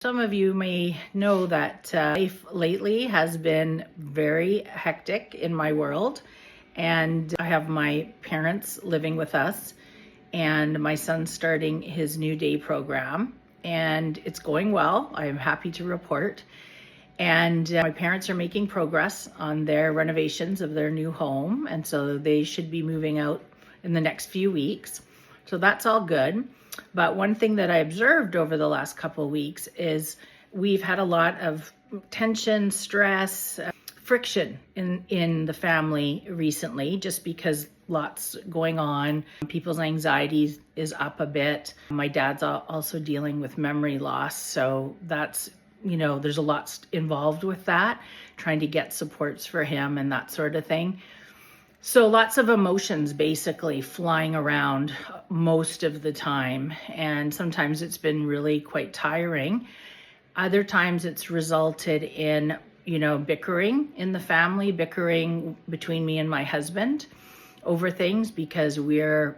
Some of you may know that life lately has been very hectic in my world, and I have my parents living with us, and my son's starting his new day program, and it's going well. I'm happy to report. And my parents are making progress on their renovations of their new home, and so they should be moving out in the next few weeks. So that's all good. But one thing that I observed over the last couple of weeks is we've had a lot of tension, stress, friction in the family recently, just because lots going on. People's anxiety is up a bit. My dad's also dealing with memory loss, so that's, there's a lot involved with that, trying to get supports for him and that sort of thing. So lots of emotions basically flying around most of the time. And sometimes it's been really quite tiring. Other times it's resulted in, bickering in the family, bickering between me and my husband over things because we're,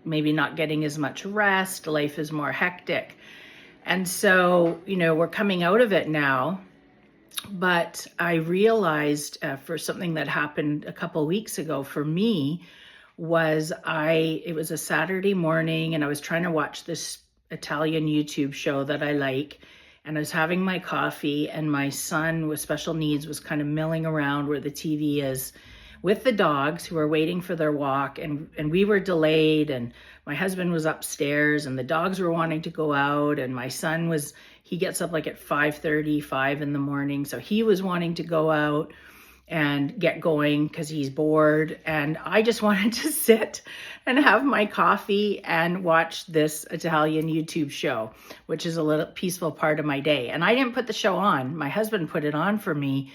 maybe not getting as much rest. Life is more hectic. And so, we're coming out of it now. But I realized for something that happened a couple of weeks ago for me was it was a Saturday morning and I was trying to watch this Italian YouTube show that I like. And I was having my coffee and my son with special needs was kind of milling around where the TV is with the dogs who were waiting for their walk, and we were delayed, and my husband was upstairs and the dogs were wanting to go out, and my son he gets up like at 5:30, 5 in the morning. So he was wanting to go out and get going because he's bored. And I just wanted to sit and have my coffee and watch this Italian YouTube show, which is a little peaceful part of my day. And I didn't put the show on. My husband put it on for me.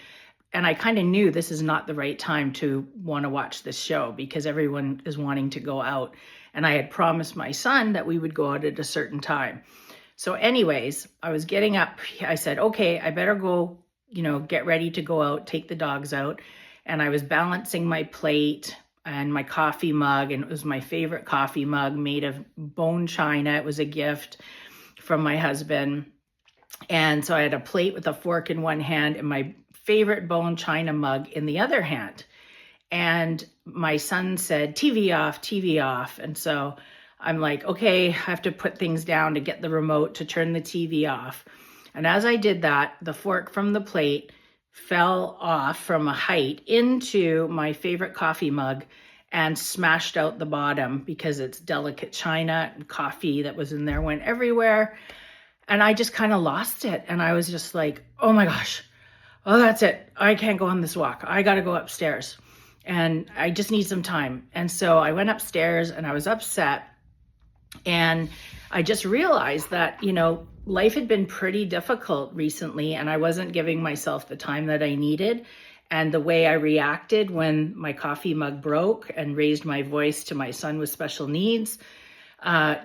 And I kind of knew this is not the right time to want to watch this show because everyone is wanting to go out. And I had promised my son that we would go out at a certain time. So anyways, I was getting up. I said, okay, I better go, get ready to go out, take the dogs out. And I was balancing my plate and my coffee mug. And it was my favorite coffee mug made of bone china. It was a gift from my husband. And so I had a plate with a fork in one hand and my favorite bone china mug in the other hand. And my son said, TV off, TV off. And so I'm like, okay, I have to put things down to get the remote to turn the TV off. And as I did that, the fork from the plate fell off from a height into my favorite coffee mug and smashed out the bottom because it's delicate china and coffee that was in there went everywhere. And I just kind of lost it. And I was just like, oh my gosh. Oh, that's it. I can't go on this walk. I got to go upstairs and I just need some time. And so I went upstairs and I was upset. And I just realized that, life had been pretty difficult recently and I wasn't giving myself the time that I needed. And the way I reacted when my coffee mug broke and raised my voice to my son with special needs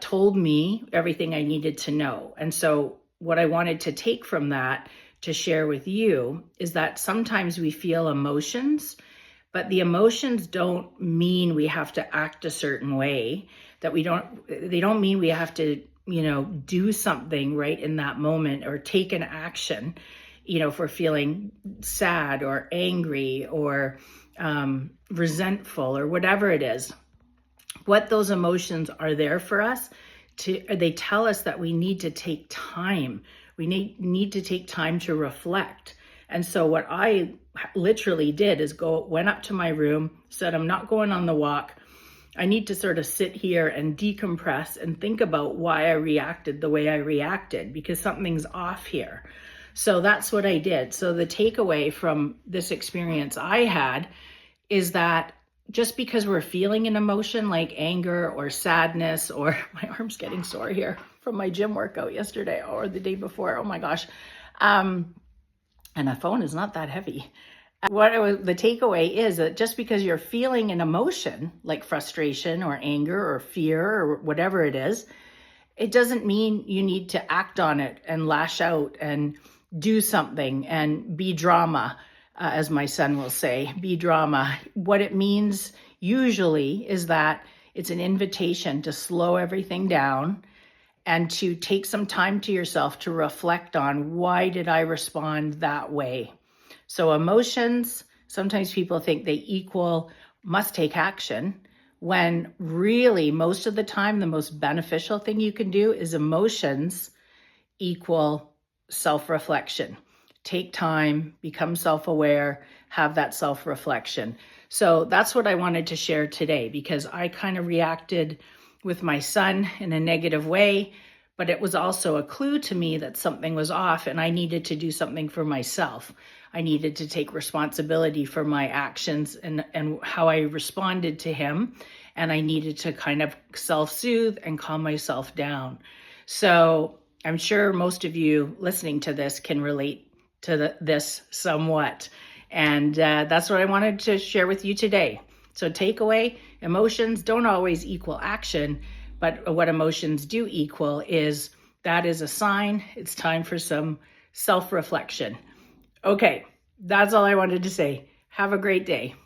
told me everything I needed to know. And so what I wanted to take from that to share with you is that sometimes we feel emotions, but the emotions don't mean we have to act a certain way, they don't mean we have to, do something right in that moment or take an action, if we're feeling sad or angry or resentful or whatever it is. What those emotions are there for us they tell us that we need to take time. We need to take time to reflect. And so what I literally did is went up to my room, said, I'm not going on the walk. I need to sort of sit here and decompress and think about why I reacted the way I reacted because something's off here. So that's what I did. So the takeaway from this experience I had is that just because we're feeling an emotion like anger or sadness, or my arm's getting sore here from my gym workout yesterday or the day before, oh my gosh. And a phone is not that heavy. The takeaway is that just because you're feeling an emotion like frustration or anger or fear or whatever it is, it doesn't mean you need to act on it and lash out and do something and be drama. As my son will say, be drama. What it means usually is that it's an invitation to slow everything down and to take some time to yourself to reflect on, why did I respond that way? So emotions, sometimes people think they equal must take action, when really most of the time the most beneficial thing you can do is emotions equal self-reflection. Take time, become self-aware, have that self-reflection. So that's what I wanted to share today, because I kind of reacted with my son in a negative way, but it was also a clue to me that something was off and I needed to do something for myself. I needed to take responsibility for my actions and how I responded to him. And I needed to kind of self-soothe and calm myself down. So I'm sure most of you listening to this can relate to this somewhat. And that's what I wanted to share with you today. So takeaway, emotions don't always equal action, but what emotions do equal is that is a sign it's time for some self-reflection. Okay, that's all I wanted to say. Have a great day.